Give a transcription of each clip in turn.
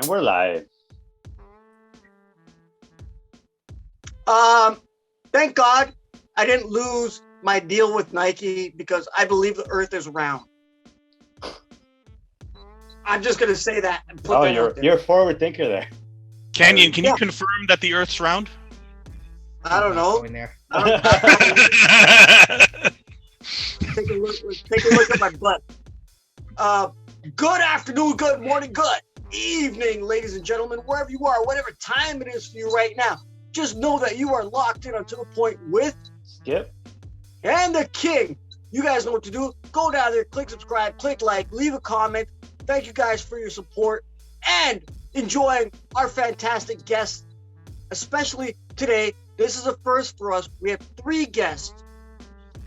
And we're live. Thank God I didn't lose my deal with Nike because I believe the earth is round. I'm just going to say that. And put that out there. You're a forward thinker there. Kenyon, can you confirm that the earth's round? I don't know. Take a look at my butt. Good afternoon, good morning, good evening, ladies and gentlemen, wherever you are, whatever time it is for you right now. Just know that you are locked in until the point with Skip and the King. You guys know what to do. Go down there, click subscribe, click like, leave a comment. Thank you guys for your support and enjoying our fantastic guests, especially today. This is a first for us. We have 3 guests,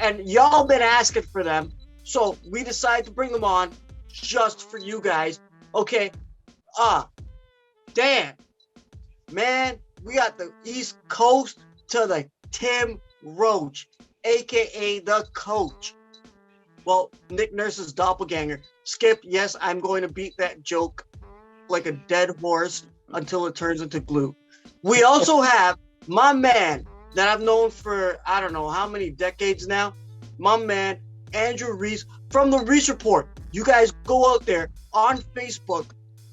and y'all been asking for them, so we decided to bring them on just for you guys. Okay, Dan, man, we got the East Coast to the Tim Roache, aka the Coach. Well, Nick Nurse's doppelganger. Skip, yes, I'm going to beat that joke like a dead horse until it turns into glue. We also have my man that I've known for, I don't know how many decades now, my man, Andrew Reece from the Reece Report. You guys go out there on Facebook,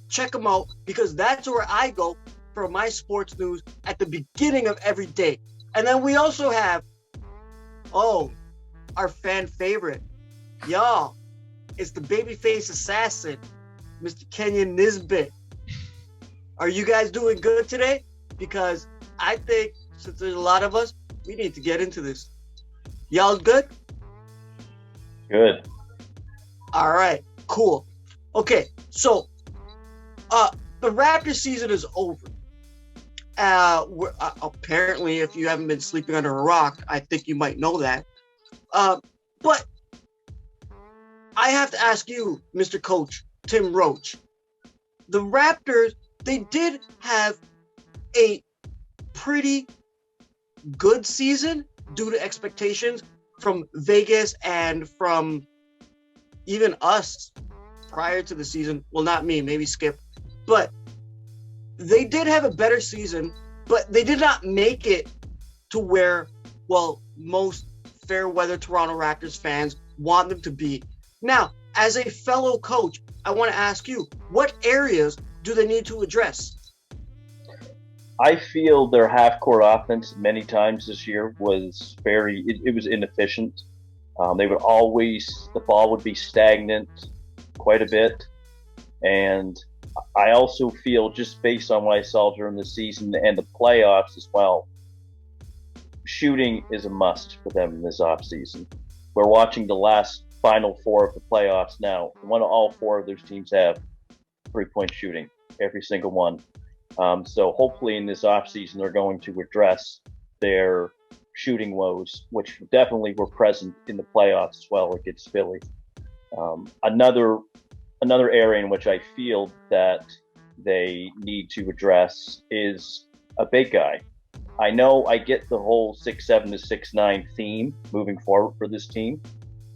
check him out, because that's where I go for my sports news at the beginning of every day. And then we also have, our fan favorite. Y'all, it's the babyface assassin, Mr. Kenyon Nisbett. Are you guys doing good today? Because I think since there's a lot of us, we need to get into this. Y'all good? Good. All right, cool. Okay, so the Raptors season is over. Apparently, if you haven't been sleeping under a rock, I think you might know that. But I have to ask you, Mr. Coach, Tim Roache. The Raptors, they did have a pretty good season due to expectations from Vegas and from even us prior to the season. Well, not me, maybe Skip. But they did have a better season, but they did not make it to where, well, most fair weather Toronto Raptors fans want them to be. Now, as a fellow coach, I want to ask you, what areas do they need to address? I feel their half-court offense many times this year was it was inefficient. They would the ball would be stagnant quite a bit. And I also feel, just based on what I saw during the season and the playoffs as well, shooting is a must for them in this offseason. We're watching the last final 4 of the playoffs now. All 4 of those teams have 3-point shooting, every single one. So hopefully in this offseason, they're going to address their shooting woes, which definitely were present in the playoffs as well against Philly. Another area in which I feel that they need to address is a big guy. I know I get the whole 6'7" to 6'9" theme moving forward for this team.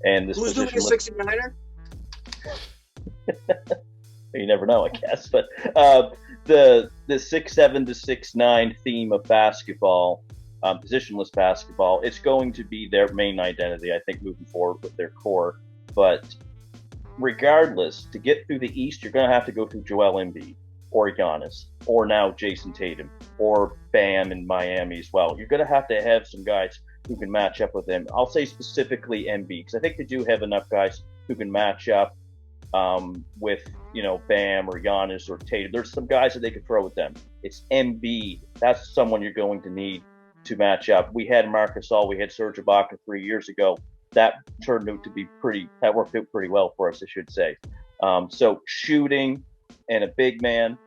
And this Who's doing a 69er? You never know, I guess. But the 6'7" to 6'9" theme of basketball, positionless basketball, it's going to be their main identity, I think, moving forward with their core. But regardless, to get through the East, you're going to have to go through Joel Embiid or Giannis or now Jason Tatum or Bam in Miami as well. You're going to have some guys who can match up with them. I'll say specifically Embiid, because I think they do have enough guys who can match up with, Bam or Giannis or Tatum. There's some guys that they could throw with them. It's Embiid. That's someone you're going to need to match up. We had Marc Gasol, we had Serge Ibaka 3 years ago. That turned out to be that worked out pretty well for us, I should say. So shooting and a big man,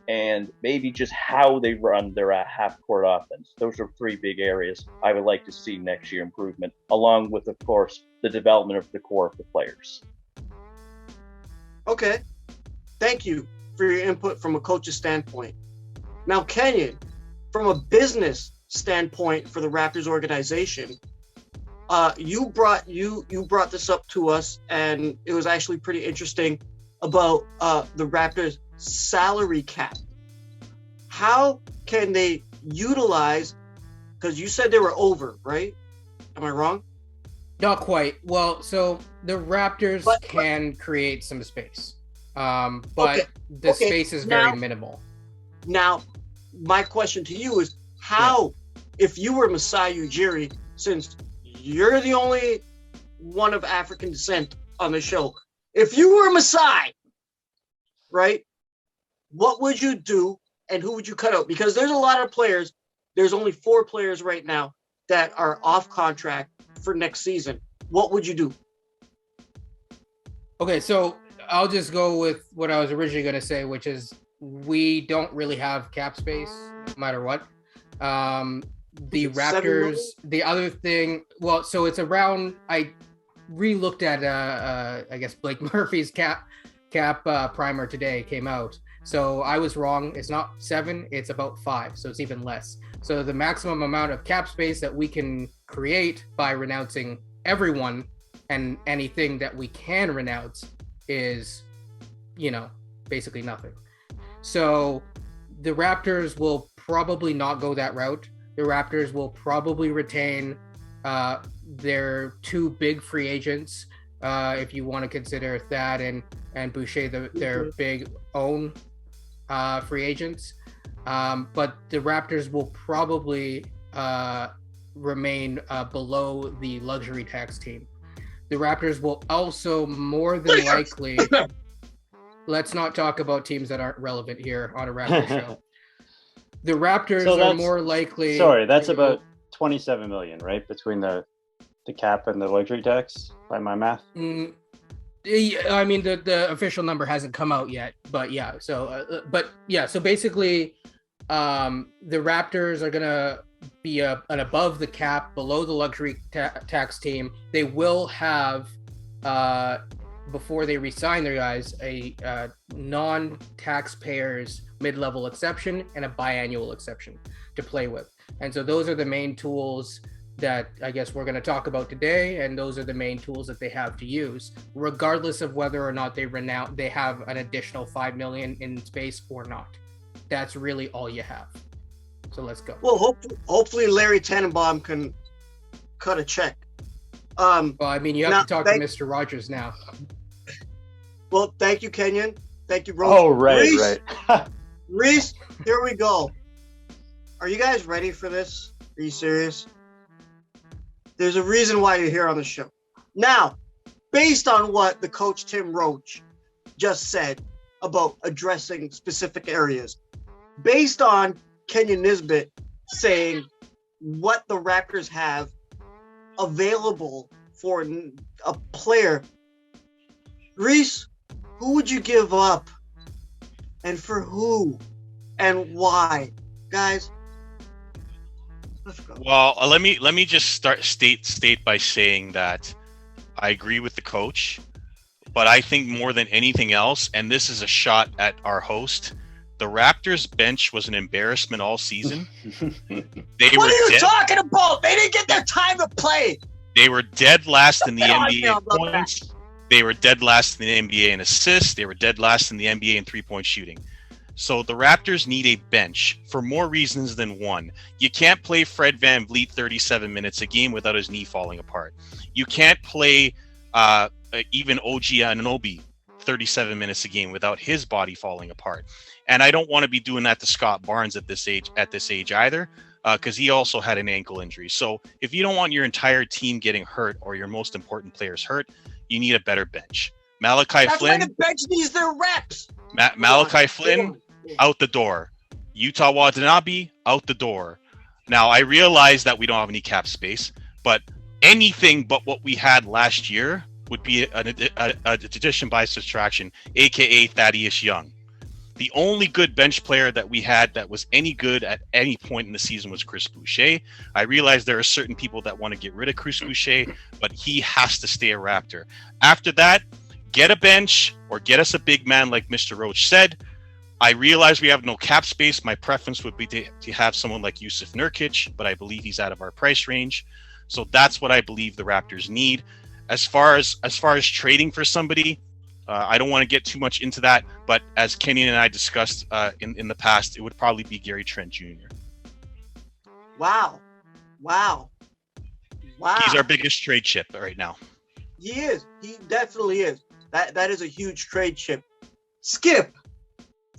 and maybe just how they run their half-court offense. Those are 3 big areas I would like to see next year improvement, along with, of course, the development of the core of the players. Okay. Thank you for your input from a coach's standpoint. Now, Kenyon, from a business standpoint for the Raptors organization, you brought this up to us, and it was actually pretty interesting about the Raptors salary cap. How can they utilize, because you said they were over, right? Am I wrong? Not quite. Well, so the Raptors can create some space, but the space is very minimal. Now, my question to you is how, if you were Masai Ujiri, since you're the only one of African descent on the show, if you were Masai, right, what would you do and who would you cut out? Because there's a lot of players. There's only 4 players right now that are off contract for next season. What would you do? Okay, so I'll just go with what I was originally going to say, which is we don't really have cap space no matter what. The Raptors, the other thing, well, so it's around, I re-looked at, I guess, Blake Murphy's cap primer today came out. So I was wrong. It's not 7, it's about 5. So it's even less. So the maximum amount of cap space that we can create by renouncing everyone and anything that we can renounce is, basically nothing. So the Raptors will probably not go that route. The Raptors will probably retain their 2 big free agents, if you want to consider Thad and Boucher their big own free agents. But the Raptors will probably remain below the luxury tax team. The Raptors will also more than likely, let's not talk about teams that aren't relevant here on a Raptors show. The Raptors are more likely. Sorry, that's about 27 million, right? Between the cap and the luxury tax, by my math. I mean, the official number hasn't come out yet, but yeah. So, so basically, the Raptors are gonna be an above the cap, below the luxury tax team. They will have, before they re-sign their guys, a non-taxpayers mid-level exception and a biannual exception to play with. And so those are the main tools that I guess we're going to talk about today, and those are the main tools that they have to use, regardless of whether or not they have an additional $5 million in space or not. That's really all you have. So let's go. Well, hopefully Larry Tannenbaum can cut a check. Well, I mean, you have to talk to Mr. Rogers now. Well, thank you, Kenyon. Thank you, Roache. Oh, right. Reece, here we go. Are you guys ready for this? Are you serious? There's a reason why you're here on the show. Now, based on what the coach Tim Roache just said about addressing specific areas, based on Kenyon Nisbett saying what the Raptors have available for a player, Reece, who would you give up? And for who? And why? Guys, let's go. Well, let me just state by saying that I agree with the coach, but I think more than anything else, and this is a shot at our host, the Raptors bench was an embarrassment all season. What are you talking about? They didn't get their time to play. They were dead last in the NBA in points. They were dead last in the NBA in assists. They were dead last in the NBA in three-point shooting. So the Raptors need a bench for more reasons than one. You can't play Fred VanVleet 37 minutes a game without his knee falling apart. You can't play even OG Anunoby 37 minutes a game without his body falling apart. And I don't want to be doing that to Scott Barnes at this age either, because he also had an ankle injury. So if you don't want your entire team getting hurt or your most important players hurt, you need a better bench. Malachi Flynn. That's why the bench needs their reps. Malachi Flynn, out the door. Utah Watanabe, out the door. Now, I realize that we don't have any cap space, but anything but what we had last year would be an addition by subtraction, a.k.a. Thaddeus Young. The only good bench player that we had that was any good at any point in the season was Chris Boucher. I realize there are certain people that want to get rid of Chris Boucher, but he has to stay a Raptor. After that, get a bench or get us a big man like Mr. Roache said. I realize we have no cap space. My preference would be to have someone like Yusuf Nurkic, but I believe he's out of our price range. So that's what I believe the Raptors need. As far as trading for somebody, I don't want to get too much into that, but as Kenyon and I discussed in the past, it would probably be Gary Trent Jr. Wow. He's our biggest trade chip right now. He is. He definitely is. That is a huge trade chip. Skip.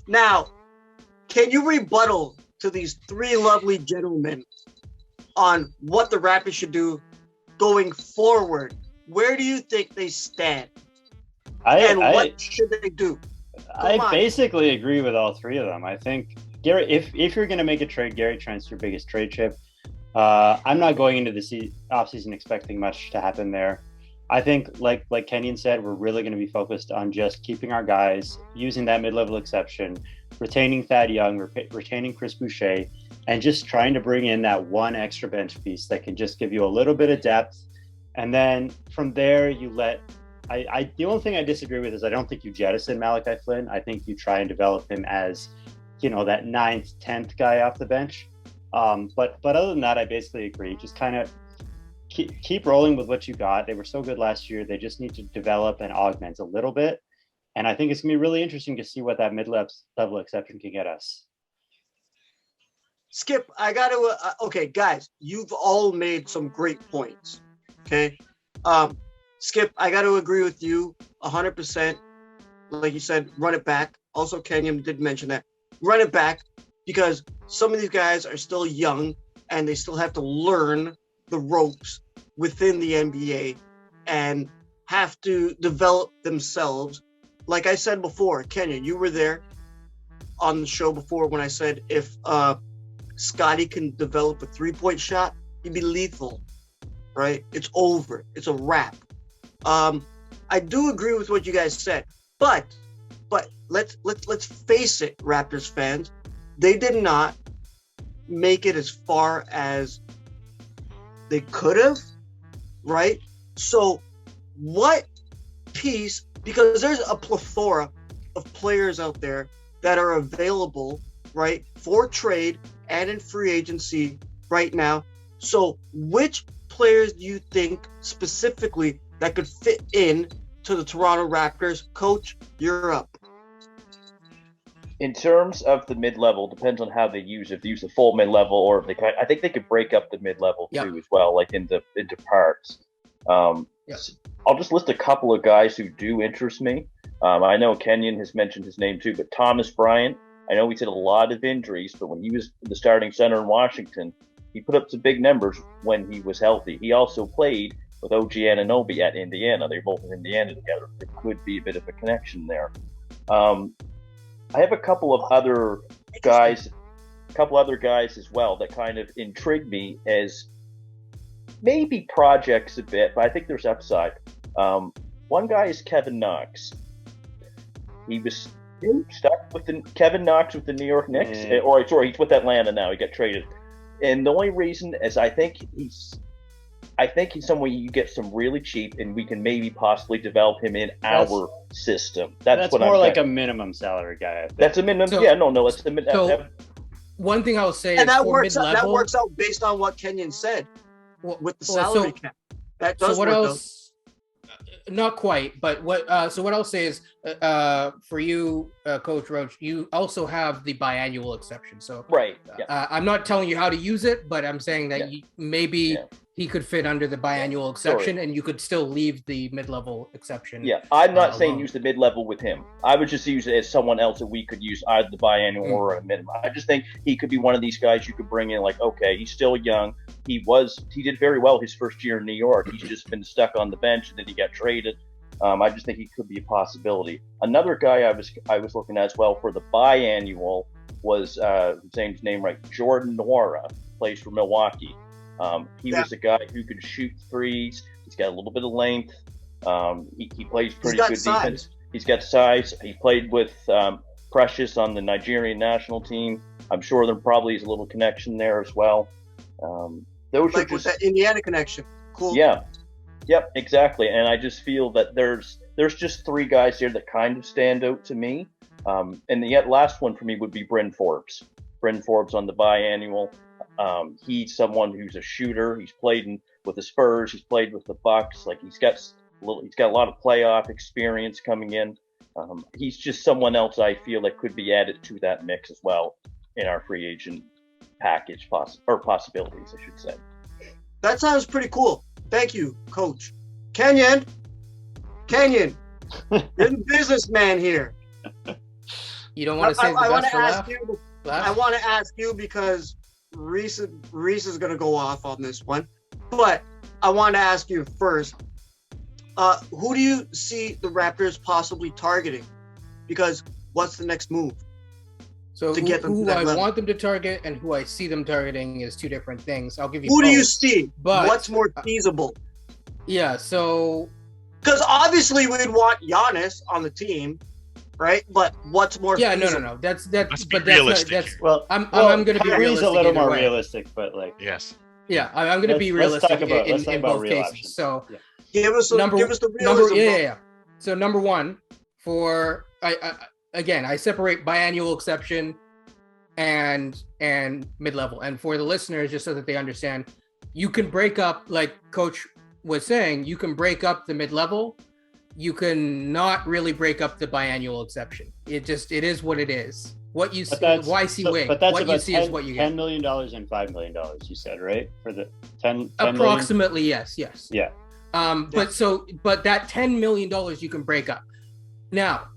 Now, can you rebuttal to these three lovely gentlemen on what the Raptors should do going forward? Where do you think they stand? What should they do? I basically agree with all three of them. I think Gary, if you're going to make a trade, Gary Trent's your biggest trade chip. I'm not going into the offseason expecting much to happen there. I think, like Kenyon said, we're really going to be focused on just keeping our guys, using that mid-level exception, retaining Thad Young, retaining Chris Boucher, and just trying to bring in that one extra bench piece that can just give you a little bit of depth. And then from there, you let the only thing I disagree with is I don't think you jettison Malachi Flynn. I think you try and develop him as, that 9th, 10th guy off the bench. But other than that, I basically agree. Just kind of keep rolling with what you got. They were so good last year. They just need to develop and augment a little bit. And I think it's going to be really interesting to see what that mid-level exception can get us. Skip, I got to, okay, guys, you've all made some great points. Okay. Skip, I got to agree with you 100%. Like you said, run it back. Also, Kenyon did mention that. Run it back because some of these guys are still young and they still have to learn the ropes within the NBA and have to develop themselves. Like I said before, Kenyon, you were there on the show before when I said if Scotty can develop a three-point shot, he'd be lethal, right? It's over. It's a wrap. I do agree with what you guys said, but let's face it, Raptors fans, they did not make it as far as they could have, right? So what piece, because there's a plethora of players out there that are available, right, for trade and in free agency right now. So which players do you think specifically that could fit in to the Toronto Raptors? Coach, you're up. In terms of the mid-level, depends on how they use it. If they use the full mid-level, or if I think they could break up the mid-level too as well, like into parts. I'll just list a couple of guys who do interest me. I know Kenyon has mentioned his name too, but Thomas Bryant. I know he's had a lot of injuries, but when he was the starting center in Washington, he put up some big numbers when he was healthy. He also played with OG Anunoby at Indiana. They're both in Indiana together. There could be a bit of a connection there. I have a couple of other guys as well that kind of intrigue me as maybe projects a bit, but I think there's upside. One guy is Kevin Knox. He was stuck with Kevin Knox with the New York Knicks, he's with Atlanta now. He got traded, and the only reason is I think he's someone you get some really cheap, and we can maybe possibly develop him in our system. That's what more like a minimum salary guy. I think. That's a minimum. That's the minimum. So one thing I'll say and is that works out based on what Kenyon said with the salary cap. That does work out. Not quite, but what I'll say is, for you, Coach Roache, you also have the biannual exception. So right, I'm not telling you how to use it, but I'm saying that maybe he could fit under the biannual exception, and you could still leave the mid-level exception. Yeah, I'm not saying use the mid-level with him. I would just use it as someone else that we could use either the biannual or a minimum. I just think he could be one of these guys you could bring in. Like, okay, he's still young. He did very well his first year in New York. He's just been stuck on the bench, and then he got traded. I just think he could be a possibility. Another guy I was looking at as well for the biannual was saying his name right, Jordan Nwora, plays for Milwaukee. He was a guy who could shoot threes. He's got a little bit of length. He plays pretty good defense. He's got size. He played with Precious on the Nigerian national team. I'm sure there probably is a little connection there as well. Those like with that Indiana connection. Cool. Yeah. Yep, exactly. And I just feel that there's just three guys here that kind of stand out to me. And the last one for me would be Bryn Forbes. Bryn Forbes on the biannual. He's someone who's a shooter. He's played with the Spurs. He's played with the Bucks. Like he's got He's got a lot of playoff experience coming in. He's just someone else I feel that could be added to that mix as well in our free agent package possibilities, I should say. That sounds pretty cool. Thank you, Coach. Kenyon, you're the businessman here. You don't want to say the best for last? I want to ask you because Reece is going to go off on this one, but I want to ask you first. Who do you see the Raptors possibly targeting? Because what's the next move? So who I want them to target and who I see them targeting is two different things. I'll give you. Who do you see? But what's more feasible? Yeah. So. Because obviously we'd want Giannis on the team, right? But what's more? Yeah. feasible? No. That's realistic. I'm going to be realistic. A little more realistic, but like. Yes. Yeah, I'm going to be realistic in both cases. Options. So. Yeah. Give us the realism. Yeah. So number one, for I separate biannual exception and mid-level. And for the listeners, just so that they understand, you can break up, like Coach was saying, you can break up the mid-level. You can not really break up the biannual exception. It is what it is. What you see, what you see is what you get. $10 million and $5 million, you said, right? For the 10 approximately, million? yes. Yeah. But that $10 million you can break up. Now,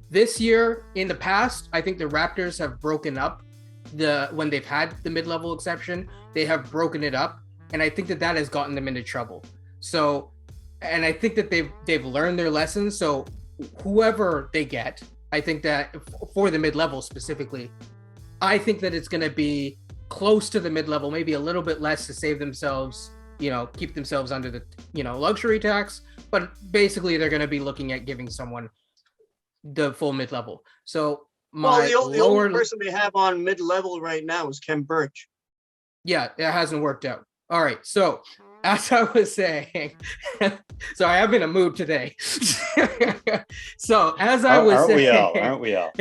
this year, in the past, I think the Raptors have broken up when they've had the mid-level exception, they have broken it up, and I think that has gotten them into trouble. So, and I think that they've learned their lessons. So, whoever they get, I think that for the mid-level specifically, I think that it's going to be close to the mid-level, maybe a little bit less to save themselves, keep themselves under the, luxury tax. But basically, they're going to be looking at giving someone the full mid-level. So the only person they have on mid-level right now is Kem Birch. Yeah, it hasn't worked out. All right, so as I was saying, so I am in a mood today. So as I was saying, aren't we all?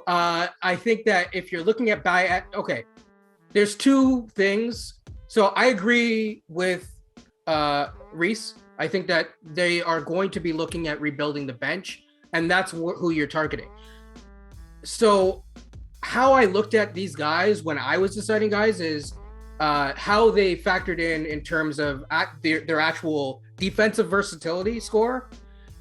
I think that if you're looking at there's two things. So I agree with Reece. I think that they are going to be looking at rebuilding the bench, and that's who you're targeting. So how I looked at these guys when I was deciding guys is how they factored in terms of their actual defensive versatility score,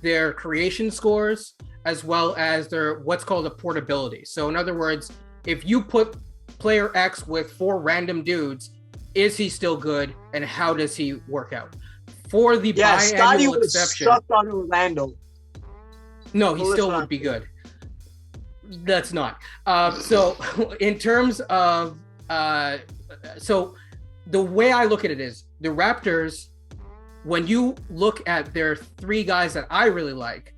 their creation scores, as well as their what's called a portability. So in other words, if you put player X with 4 random dudes, is he still good, and how does he work out? For the biannual exception, sucked on Orlando. No, he still would be good. That's not. So in terms of so the way I look at it is the Raptors, when you look at their 3 guys that I really like,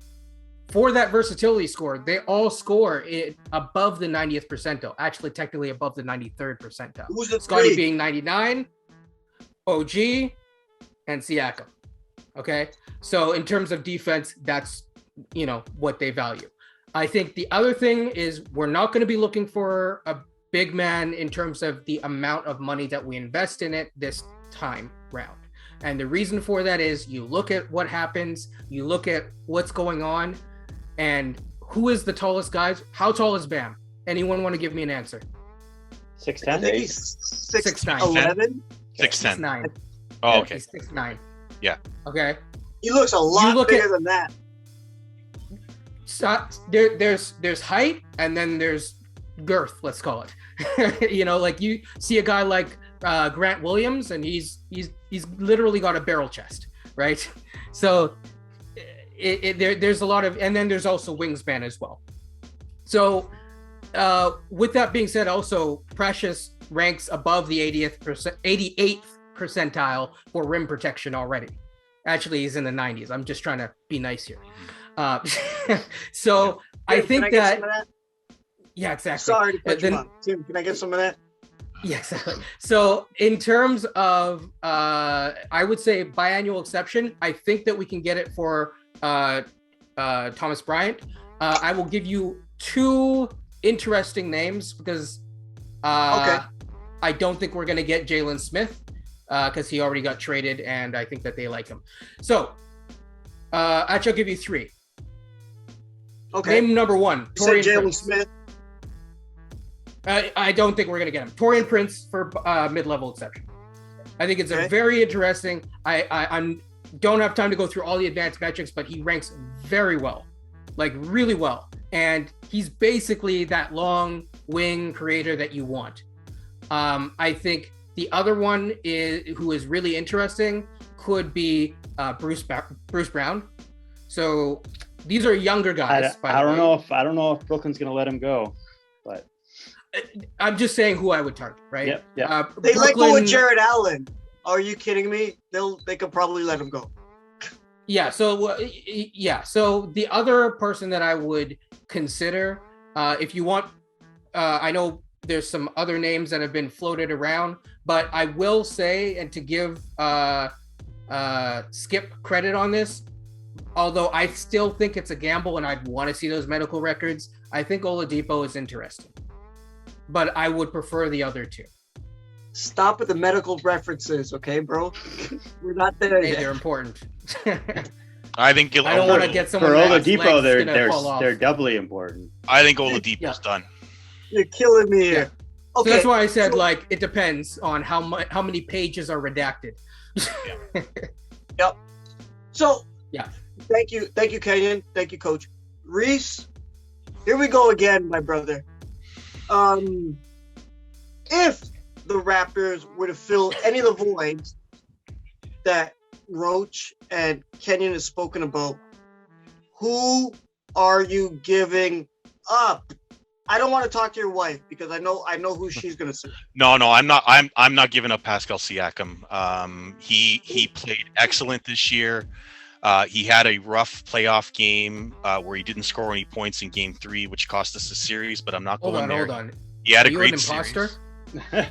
for that versatility score, they all score it above the 90th percentile, actually technically above the 93rd percentile. Who's the Scottie 3? being 99, OG, and Siakam. Okay? So in terms of defense, that's, what they value. I think the other thing is we're not going to be looking for a big man in terms of the amount of money that we invest in it this time round. And the reason for that is you look at what happens, you look at what's going on, and who is the tallest guys? How tall is Bam? Anyone want to give me an answer? 6'10"? I think he's 6'9". 6'10". 6'9". Oh, okay. He's 6'9". Yeah. Okay. He looks a lot bigger than that. So there's height, and then there's girth, let's call it. Like you see a guy like Grant Williams, and he's literally got a barrel chest, right? So there's a lot of, and then there's also wingspan as well. So with that being said, also Precious ranks above the 88th percentile for rim protection already. Actually, he's in the 90s. I'm just trying to be nice here. So I think get some of that? Yeah, exactly. Sorry to cut you off. Tim, can I get some of that? Yeah, exactly. So in terms of, I would say biannual exception, I think that we can get it for Thomas Bryant. I will give you 2 interesting names because I don't think we're going to get Jalen Smith because he already got traded, and I think that they like him. So Actually, I'll give you three. Okay. Name number one. You said Taurean Jalen Prince. Smith. I don't think we're gonna get him. Taurean Prince for mid-level exception. I think it's Okay. a very interesting. I don't have time to go through all the advanced metrics, but he ranks very well, like really well, and he's basically that long wing creator that you want. I think the other one who is really interesting could be Bruce Brown. So these are younger guys. I don't know if Brooklyn's going to let him go, but I'm just saying who I would target, right? Yep, yep. They let go of Jared Allen. Are you kidding me? They could probably let him go. Yeah. So So the other person that I would consider, if you want, I know there's some other names that have been floated around, but I will say, and to give Skip credit on this, although I still think it's a gamble and I'd want to see those medical records, I think Oladipo is interesting, but I would prefer the other two. Stop with the medical references, okay, bro? We're not there Hey, yet. they're important. I think I don't want to get someone for that's Oladipo, legs gonna fall off. they're doubly important. I think Oladipo's Yeah. done. You're killing me here. Yeah. Okay, So that's why I said, like, it depends on how many pages are redacted. Yep. So, Yeah. Thank you, Kenyon. Thank you, Coach. Reece, here we go again, my brother. If the Raptors were to fill any of the voids that Roache and Kenyon has spoken about, who are you giving up? I don't want to talk to your wife because I know who she's gonna say. No, I'm not. I'm not giving up Pascal Siakam. He played excellent this year. He had a rough playoff game where he didn't score any points in Game 3, which cost us the series. But I'm not going there. Hold on. He had Are a you great an imposter? series.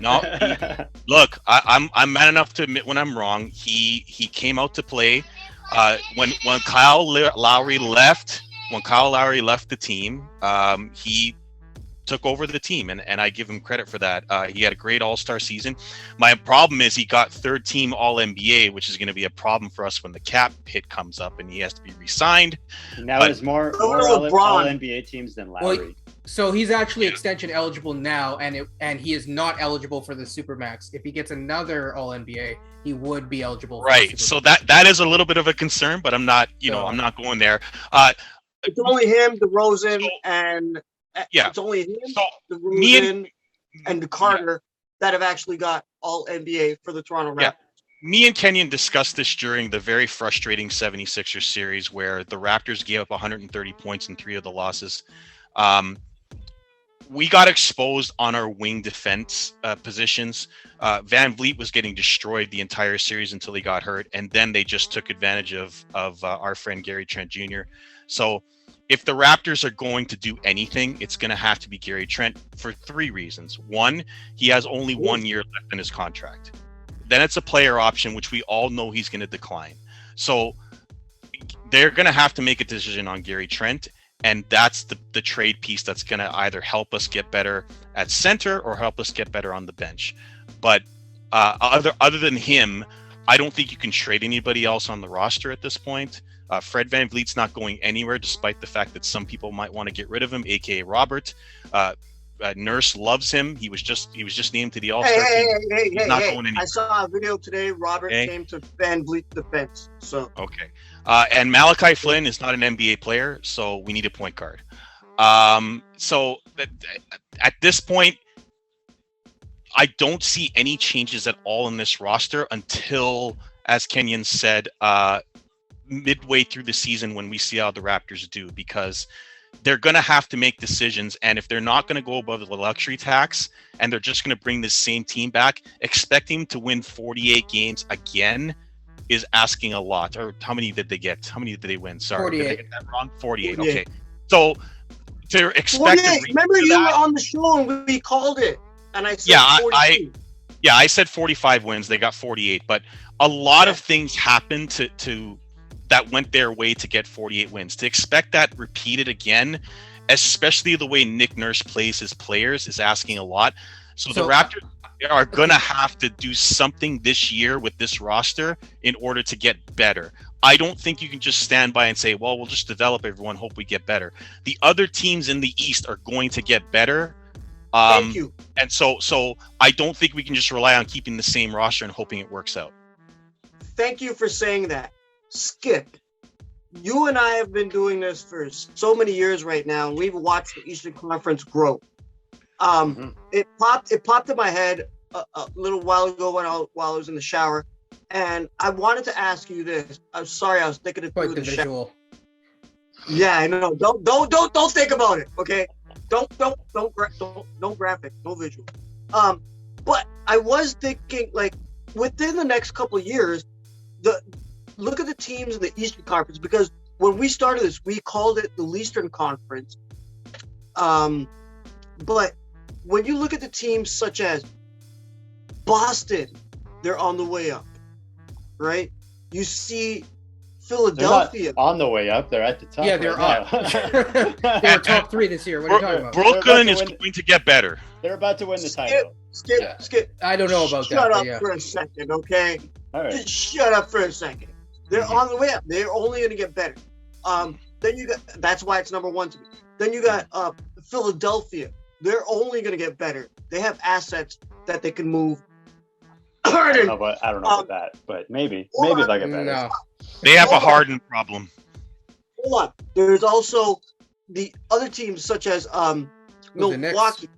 No, look, I'm man enough to admit when I'm wrong. He came out to play when Kyle Lowry left. When Kyle Lowry left the team, he took over the team, and I give him credit for that. He had a great All-Star season. My problem is he got third team All-NBA, which is going to be a problem for us when the cap hit comes up and he has to be re-signed. Now is more all NBA teams than Lowry. Well, so he's actually extension eligible now, and he is not eligible for the Supermax. If he gets another All NBA, he would be eligible. Right. For the So Supermax. that is a little bit of a concern, but I'm not. I'm not going there. It's only him, DeRozan, and Yeah. it's only him, So DeRozan, and Carter that have actually got All NBA for the Toronto Raptors. Yeah. Me and Kenyon discussed this during the very frustrating 76ers series where the Raptors gave up 130 points in 3 of the losses. We got exposed on our wing defense positions. Van Vliet was getting destroyed the entire series until he got hurt, and then they just took advantage of our friend Gary Trent Jr. So if the Raptors are going to do anything, it's going to have to be Gary Trent for 3 reasons. One, he has only 1 year left in his contract. Then it's a player option, which we all know he's going to decline. So they're going to have to make a decision on Gary Trent. And that's the trade piece that's going to either help us get better at center or help us get better on the bench. But other than him, I don't think you can trade anybody else on the roster at this point. Fred VanVleet's not going anywhere, despite the fact that some people might want to get rid of him, aka Robert. Nurse loves him. He was just named to the All-Star team. He's not going anywhere. I saw a video today. Robert came to Van Vliet's defense. So okay. And Malachi Flynn is not an NBA player, so we need a point guard. So at this point, I don't see any changes at all in this roster until, as Kenyon said, midway through the season when we see how the Raptors do, because they're going to have to make decisions. And if they're not going to go above the luxury tax and they're just going to bring this same team back, expecting to win 48 games again is asking a lot. Or how many did they get? How many did they win? Sorry, 48. Did I get that wrong? 48. Okay. So to expect. 48. Remember you were on the show and we called it. And I said 42. I said 45 wins. They got 48. But a lot of things happened to that went their way to get 48 wins. To expect that repeated again, especially the way Nick Nurse plays his players, is asking a lot. So the Raptors are gonna have to do something this year with this roster in order to get better. I don't think you can just stand by and say, well, we'll just develop everyone, hope we get better. The other teams in the East are going to get better. Thank you. And so I don't think we can just rely on keeping the same roster and hoping it works out. Thank you for saying that. Skip, you and I have been doing this for so many years right now, and we've watched the Eastern Conference grow. It popped in my head a little while ago while I was in the shower, and I wanted to ask you this. I'm sorry, I was thinking it through the visual. Yeah, I know. Don't think about it. Okay, don't graphic, no visual. But I was thinking, like, within the next couple of years, look at the teams in the Eastern Conference, because when we started this, we called it the Eastern Conference. But when you look at the teams such as Boston, they're on the way up, right? You see Philadelphia on the way up. They're at the top. Yeah, they're up. They're top 3 this year. What are you talking about? Brooklyn is going to get better. They're about to win the title. Skip. I don't know about that. Shut up for a second, okay? All right. Just shut up for a second. They're on the way up. They're only going to get better. Then you got, that's why it's number 1 to me. Then you got Philadelphia. They're only going to get better. They have assets that they can move. I don't know about that, but maybe they'll get better. No. They have a Harden problem. Hold on. There's also the other teams such as Milwaukee.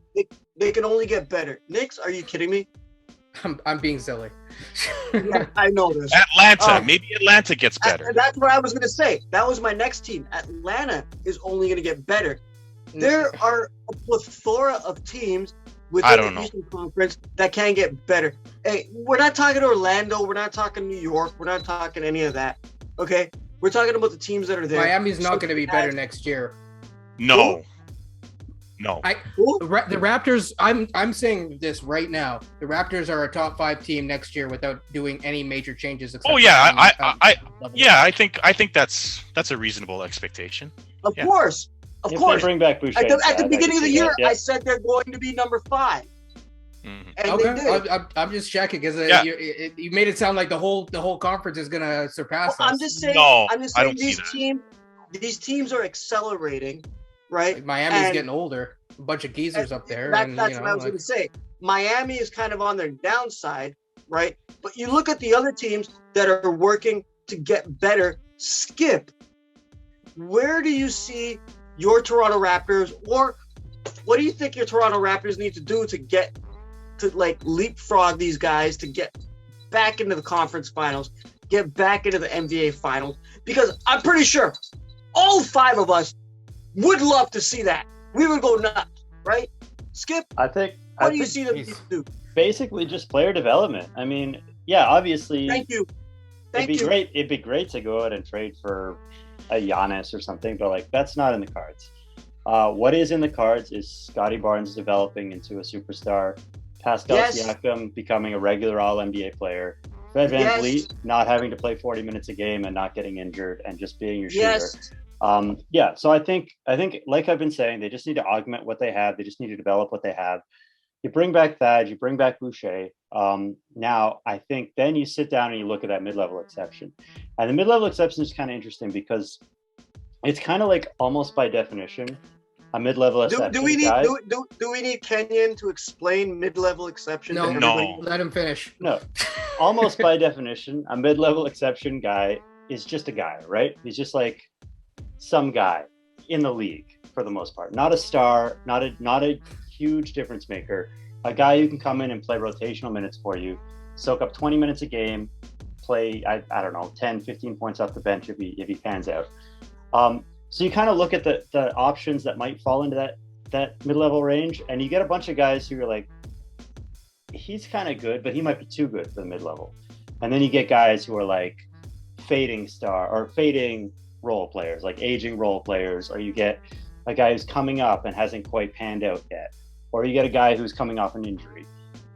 They can only get better. Knicks? Are you kidding me? I'm being silly. Yeah, I know this. Atlanta. Maybe Atlanta gets better. That's what I was going to say. That was my next team. Atlanta is only going to get better. There are a plethora of teams within the Eastern Conference that can get better. Hey, we're not talking Orlando. We're not talking New York. We're not talking any of that. Okay? We're talking about the teams that are there. Miami's not going to be better next year. No. The Raptors, I'm saying this right now. The Raptors are a top 5 team next year without doing any major changes. I think that's a reasonable expectation. Of course. Of course. They bring back Boucher. At the beginning of the year, I said they're going to be number 5. Mm-hmm. And they did. I'm just checking because you made it sound like the whole conference is going to surpass us. I'm just saying. No, I'm just saying these teams are accelerating, right? Like Miami's getting older. A bunch of geezers up there. That's what I was going to say. Miami is kind of on their downside, right? But you look at the other teams that are working to get better. Skip, where do you see your Toronto Raptors, or what do you think your Toronto Raptors need to do to leapfrog these guys to get back into the conference finals, get back into the NBA finals? Because I'm pretty sure all 5 of us would love to see that. We would go nuts, right? Skip, what do you see them need to do? Basically, just player development. I mean, yeah, obviously. Thank you. It'd be great to go out and trade for a Giannis or something, but that's not in the cards. What is in the cards is Scotty Barnes developing into a superstar, Pascal Siakam becoming a regular All-NBA player, Fred VanVleet not having to play 40 minutes a game and not getting injured and just being your shooter. So I think like I've been saying, they just need to augment what they have. They just need to develop what they have. You bring back Thad, you bring back Boucher. Now, I think then you sit down and you look at that mid-level exception. And the mid-level exception is kind of interesting because it's kind of like almost by definition a mid-level exception. Do we need Kenyon to explain mid-level exception? No. Let him finish. No. Almost by definition, a mid-level exception guy is just a guy, right? He's just like some guy in the league for the most part. Not a star, not a huge difference maker, a guy who can come in and play rotational minutes for you, soak up 20 minutes a game, play, I don't know, 10, 15 points off the bench if he pans out. So you kind of look at the options that might fall into that mid-level range, and you get a bunch of guys who are like, he's kind of good, but he might be too good for the mid-level. And then you get guys who are like fading star or fading role players, like aging role players, or you get a guy who's coming up and hasn't quite panned out yet, or you get a guy who's coming off an injury.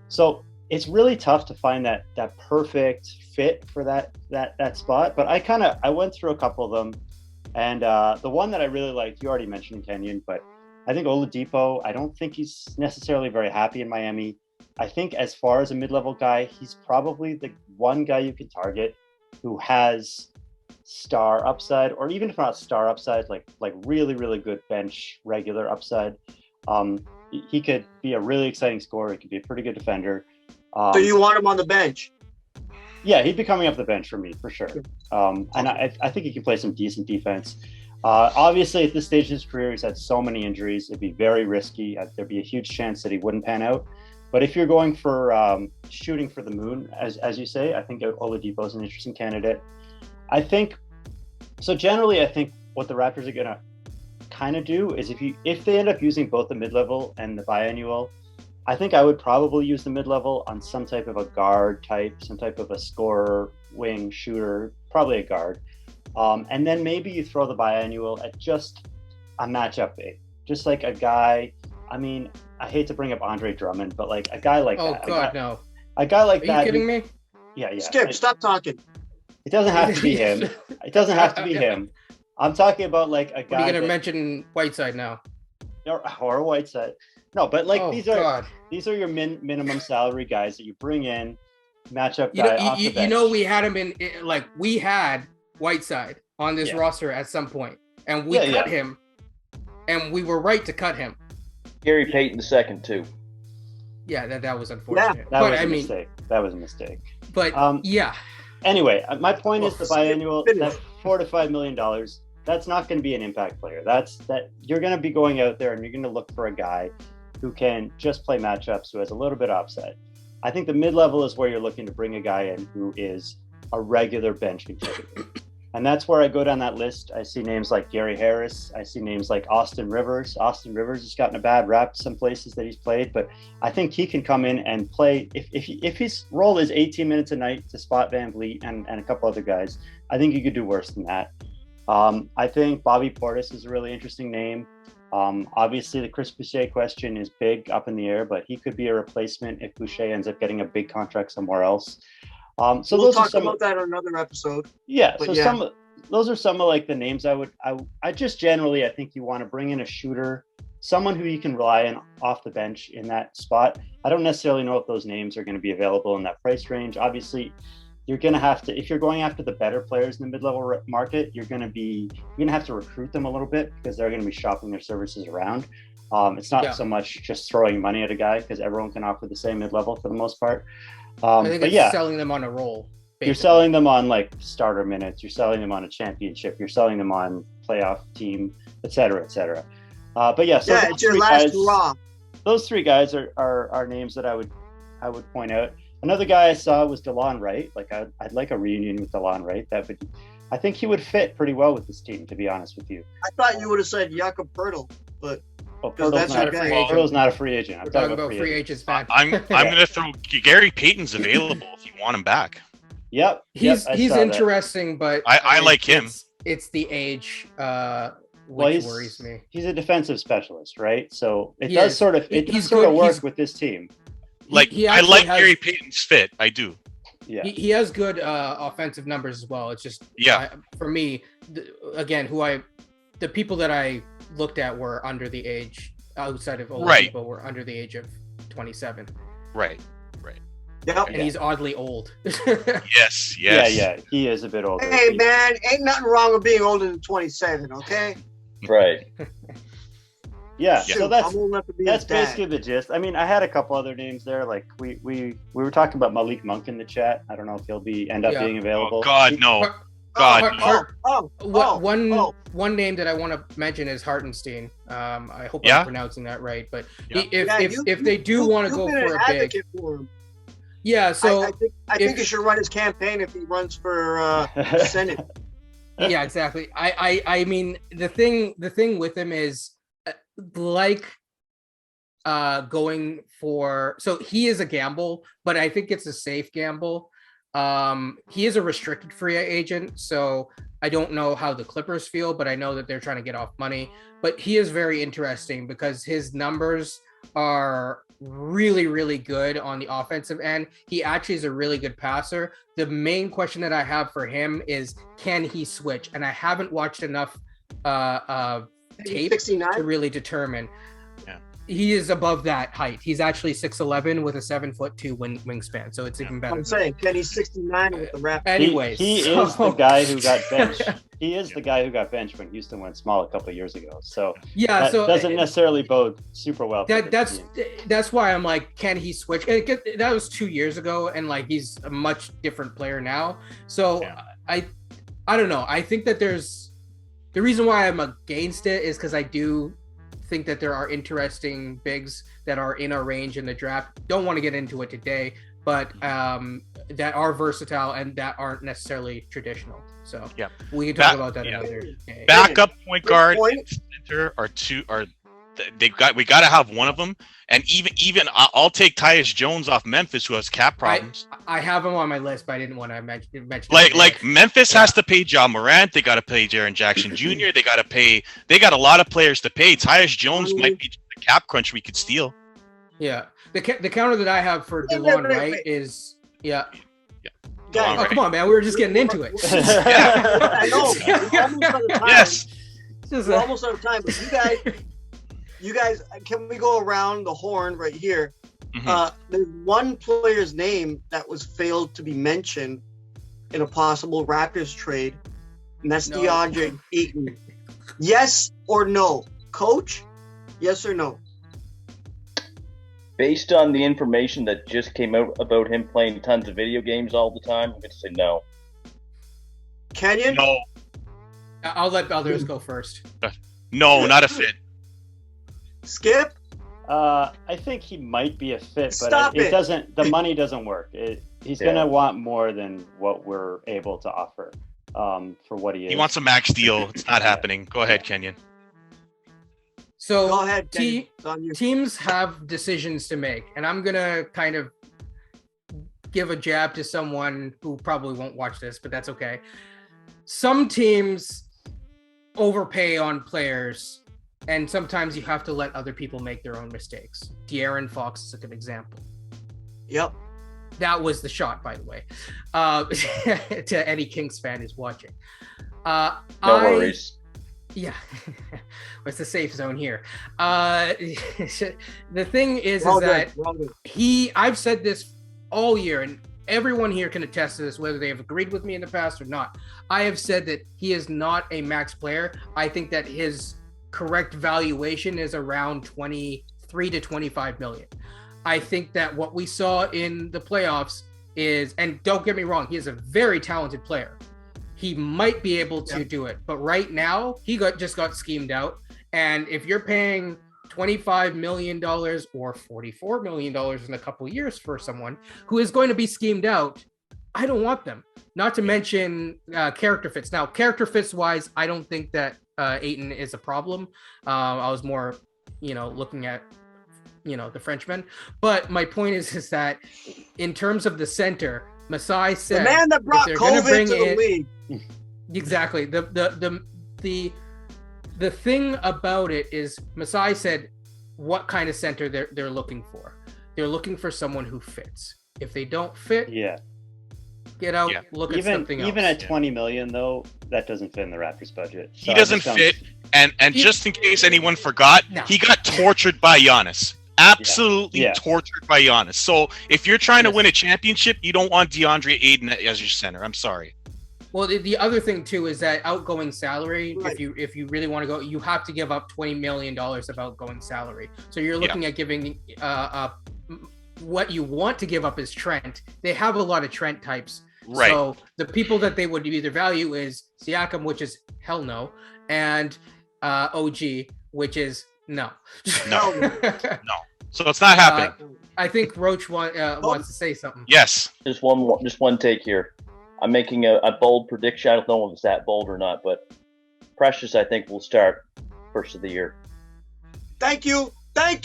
So it's really tough to find that perfect fit for that spot. But I went through a couple of them, and the one that I really liked, you already mentioned Kenyon, but I think Oladipo, I don't think he's necessarily very happy in Miami. I think as far as a mid-level guy, he's probably the one guy you can target who has star upside, or even if not star upside, like really, really good bench regular upside. He could be a really exciting scorer. He could be a pretty good defender. So you want him on the bench? Yeah, he'd be coming up the bench for me for sure. And I think he can play some decent defense. Obviously, at this stage of his career, he's had so many injuries. It'd be very risky. There'd be a huge chance that he wouldn't pan out. But if you're going for shooting for the moon, as you say, I think Oladipo is an interesting candidate. I think so. Generally, I think what the Raptors are gonna kind of do is if they end up using both the mid-level and the biannual, I think I would probably use the mid-level on some type of a guard type, some type of a scorer, wing, shooter, probably a guard. And then maybe you throw the biannual at just a matchup big, just like a guy. I mean, I hate to bring up Andre Drummond, but like a guy like that. Oh God, no. A guy like that. that. Are you kidding me? Yeah. Skip, stop talking. It doesn't have to be him. It doesn't have to be him. I'm talking about like a guy. Are you gonna mention Whiteside now? Or Whiteside. No, but like these are your minimum salary guys that you bring in, matchup guy off the bench. You know, we had him in like we had Whiteside on this roster at some point, and we cut him, and we were right to cut him. Gary Payton II too. Yeah, that was unfortunate. That was a mistake. That was a mistake. But Anyway, my point is the biannual, that $4 to $5 million. That's not going to be an impact player. That you're going to be going out there and you're going to look for a guy who can just play matchups, who has a little bit of upside. I think the mid-level is where you're looking to bring a guy in who is a regular bench contributor. And that's where I go down that list. I see names like Gary Harris. I see names like Austin Rivers. Austin Rivers has gotten a bad rap some places that he's played, but I think he can come in and play. If his role is 18 minutes a night to spot Van Vliet and a couple other guys, I think you could do worse than that. I think Bobby Portis is a really interesting name. Obviously, the Chris Boucher question is big up in the air, but he could be a replacement if Boucher ends up getting a big contract somewhere else. So we'll talk about that on another episode. Yeah. Those are some of like the names I just generally, I think you want to bring in a shooter, someone who you can rely on off the bench in that spot. I don't necessarily know if those names are going to be available in that price range. Obviously, you're going to have to, if you're going after the better players in the mid-level market, you're going to have to recruit them a little bit because they're going to be shopping their services around. It's not so much just throwing money at a guy because everyone can offer the same mid-level for the most part. I think it's selling them on a roll. Basically. You're selling them on like starter minutes. You're selling them on a championship. You're selling them on playoff team, et cetera, et cetera. It's your last hurrah. Those three guys are names that I would point out. Another guy I saw was DeLon Wright. Like I'd like a reunion with DeLon Wright. I think he would fit pretty well with this team, to be honest with you. I thought you would have said Jakob Poeltl, but Poeltl's not a free agent. We're talking about free agents back. I'm going to throw Gary Payton's available if you want him back. Yep. He's interesting, but I like him. It's the age which worries me. He's a defensive specialist, right? So it does sort of work with this team. I like Gary Payton's fit. I do. Yeah. He has good offensive numbers as well. It's just for me, again, the people that I looked at were under the age, outside of Oladipo, were under the age of 27. Right. Yep. And he's oddly old. Yes. Yeah. He is a bit older. Hey, man, ain't nothing wrong with being older than 27, okay? Right. Yeah. Shoot, So that's basically the gist. I mean, I had a couple other names there. Like we were talking about Malik Monk in the chat. I don't know if he'll end up being available. Oh God, no. One name that I want to mention is Hartenstein. I hope I'm pronouncing that right. But if they do want to go for a big, so I think he should run his campaign if he runs for Senate. Yeah, exactly. I mean the thing with him is going for, so he is a gamble, but I think it's a safe gamble. He is a restricted free agent, so I don't know how the Clippers feel, but I know that they're trying to get off money. But he is very interesting because his numbers are really, really good on the offensive end. He actually is a really good passer. The main question that I have for him is, can he switch? And I haven't watched enough tape 69? to really determine. Yeah. He is above that height. He's actually 6'11" with a 7'2" wingspan, so it's even better. I'm saying Kenny's 69 with the Raptors. Anyways, he is the guy who got benched. He is the guy who got benched when Houston went small a couple of years ago. So yeah, that so doesn't necessarily bode super well. For that's why I'm like, can he switch? That was 2 years ago, and like he's a much different player now. So I don't know. I think that there's the reason why I'm against it is because I do think that there are interesting bigs that are in our range in the draft. Don't want to get into it today, but that are versatile and that aren't necessarily traditional. So we can talk about that another day. Backup point guard and center we got to have one of them. And even I'll take Tyus Jones off Memphis, who has cap problems. I have him on my list, but I didn't want to mention like Memphis has to pay Ja Morant. They got to pay Jaren Jackson Jr. They got a lot of players to pay. Tyus Jones might be the cap crunch we could steal. Yeah, the counter that I have for DeLon Wright is Guys, come on, man, we were just getting into it. I know. We're almost out of time. Yes, we're almost out of time. But you guys, can we go around the horn right here? Mm-hmm. There's one player's name that was failed to be mentioned in a possible Raptors trade, and that's DeAndre Ayton. Yes or no? Coach, yes or no? Based on the information that just came out about him playing tons of video games all the time, I'm going to say no. Kenyon? No. I'll let others go first. No, not a fit. Skip? I think he might be a fit, but it doesn't. The money doesn't work. He's gonna want more than what we're able to offer for what he is. He wants a max deal. It's not happening. Go ahead, Kenyon. So go ahead, teams have decisions to make, and I'm gonna kind of give a jab to someone who probably won't watch this, but that's okay. Some teams overpay on players. And sometimes you have to let other people make their own mistakes. De'Aaron Fox is a good example. Yep. That was the shot, by the way, to any Kings fan who's watching. No worries. Yeah. It's a safe zone here. The thing is that I've said this all year, and everyone here can attest to this, whether they have agreed with me in the past or not. I have said that he is not a max player. I think that his correct valuation is around 23 to 25 million. I think that what we saw in the playoffs is, and don't get me wrong, he is a very talented player. He might be able to do it, but right now he just got schemed out. And if you're paying $25 million or $44 million in a couple of years for someone who is going to be schemed out, I don't want them. Not to mention character fits. Now, character fits wise, I don't think that Ayton is a problem. I was more, looking at, the Frenchman. But my point is that in terms of the center, Masai said the man that brought COVID to the league. Exactly. The thing about it is Masai said what kind of center they're looking for. They're looking for someone who fits. If they don't fit, get out, look at something else. Even at 20 million, though, that doesn't fit in the Raptors budget. So he doesn't fit. And just in case anyone forgot, he got tortured by Giannis. Absolutely tortured by Giannis. So if you're trying to win a championship, you don't want DeAndre Ayton as your center. I'm sorry. Well, the other thing too is that outgoing salary. Right. If you really want to go, you have to give up $20 million of outgoing salary. So you're looking at giving what you want to give up is Trent. They have a lot of Trent types. Right. So the people that they would either value is Siakam, which is hell no, and OG, which is no. No. So it's not happening. I think Roache wants to say something. Yes. Just one take here. I'm making a bold prediction. I don't know if it's that bold or not, but Precious, I think, will start first of the year. Thank you. I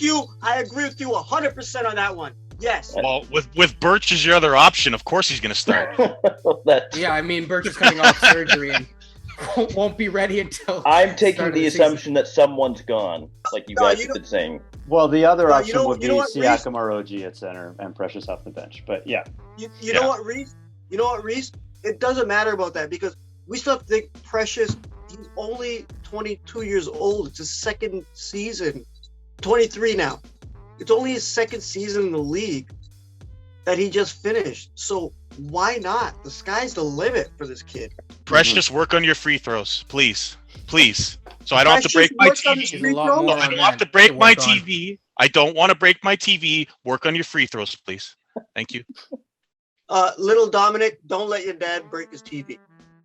agree with you 100% on that one. Yes. Well, with Birch as your other option, of course he's going to start. Yeah, I mean, Birch is coming off surgery and won't be ready until. I'm taking the assumption that someone's gone, like you guys have been saying. Well, the other option would be Siakam or OG at center and Precious off the bench. But yeah. You know what, Reece? It doesn't matter about that because we still think Precious He's only 22 years old. It's his second season. 23 now. It's only his second season in the league that he just finished. So why not? The sky's the limit for this kid. Precious, work on your free throws, please. Please. So I don't have to break my TV. I don't have to break my TV. I don't want to break my TV. Work on your free throws, please. Thank you. Little Dominic, don't let your dad break his TV.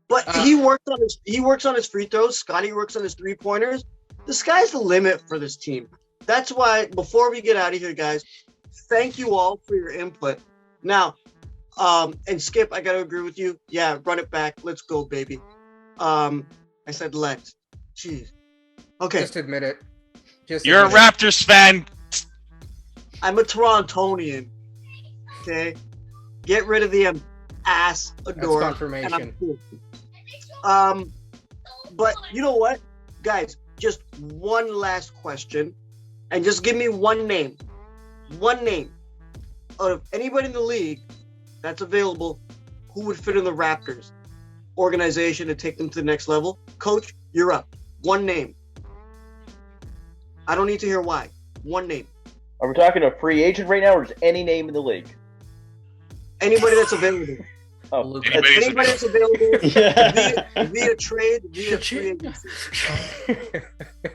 But he works on his free throws. Scotty works on his 3-pointers. The sky's the limit for this team. That's why, before we get out of here, guys, thank you all for your input. Now, and Skip, I gotta agree with you. Yeah, run it back. Let's go, baby. I said let's. Jeez. Okay. Just admit it. You're a Raptors fan. I'm a Torontonian. Okay. Get rid of the ass adore. That's confirmation. Cool. But you know what, guys? Just one last question, and just give me one name. One name out of anybody in the league that's available who would fit in the Raptors organization to take them to the next level. Coach, you're up. One name. I don't need to hear why. One name. Are we talking a free agent right now, or just any name in the league? Anybody that's available. Oh, anybody that's available via trade, via free agency.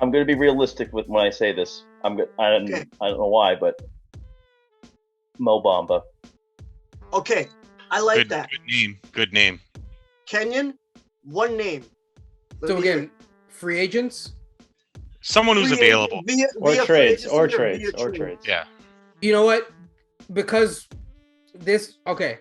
I'm going to be realistic with when I say this. I don't know why, but Mo Bamba. Okay, I like that. Good name. Kenyon, one name. So again, free agents. Someone who's available. Or trades. Yeah. You know what? Because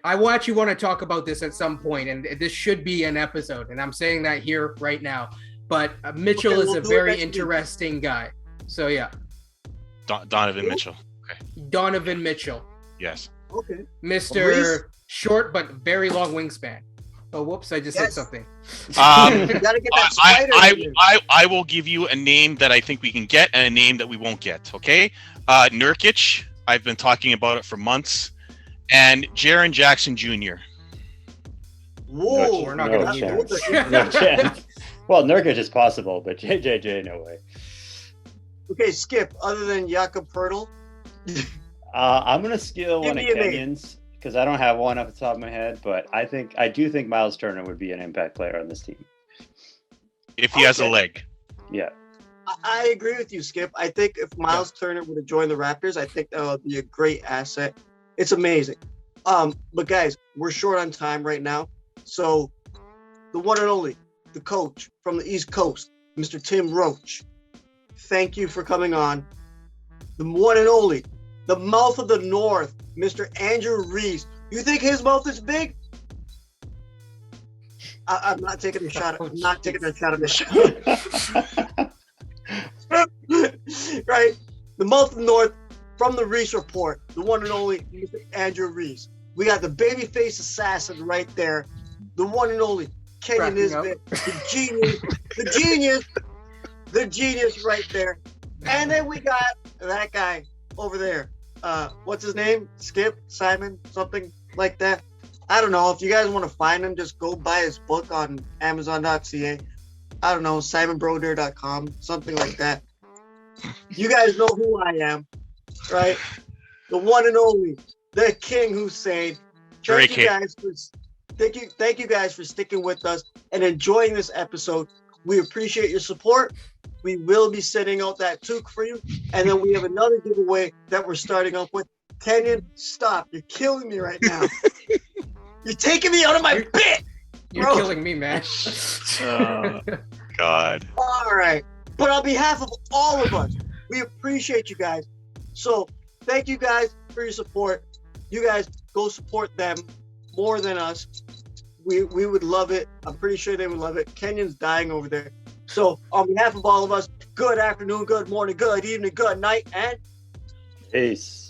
I want you want to talk about this at some point, and this should be an episode, and I'm saying that here right now. But Mitchell is a very interesting guy. So yeah. Donovan Mitchell. Okay. Donovan Mitchell. Yes. Okay. Mr. Short but very long wingspan. Oh, whoops! I just said something. You gotta get that spider. I will give you a name that I think we can get and a name that we won't get. Okay, Nurkic. I've been talking about it for months, and Jaren Jackson Jr. Whoa, we're not gonna do that. No chance. Well, Nurkic is possible, but JJJ, no way. Okay, Skip. Other than Jakob Poeltl, I'm gonna steal one of Kenyon's. Because I don't have one off the top of my head, but I do think Miles Turner would be an impact player on this team. If he has a leg. Yeah. I agree with you, Skip. I think if Miles Turner would have joined the Raptors, I think that would be a great asset. It's amazing. But guys, we're short on time right now. So the one and only, the coach from the East Coast, Mr. Tim Roache. Thank you for coming on. The one and only, the mouth of the North, Mr. Andrew Reece. You think his mouth is big? I'm not taking a shot. I'm not taking a shot at this show. Right? The mouth of the North from the Reece Report, the one and only Mr. Andrew Reece. We got the babyface assassin right there. The one and only Kenyon Nisbett, the genius right there. And then we got that guy over there. What's his name? Skip? Simon? Something like that. I don't know. If you guys want to find him, just go buy his book on Amazon.ca. I don't know, SimonBroder.com, something like that. You guys know who I am, right? The one and only, the King Hussein. Thank you guys for sticking with us and enjoying this episode. We appreciate your support. We will be sending out that toque for you. And then we have another giveaway that we're starting off with. Kenyon, stop. You're killing me right now. You're taking me out of my bit. You're killing me, man. Oh, God. All right. But on behalf of all of us, we appreciate you guys. So thank you guys for your support. You guys go support them more than us. We would love it. I'm pretty sure they would love it. Kenyon's dying over there. So on behalf of all of us, good afternoon, good morning, good evening, good night, and peace.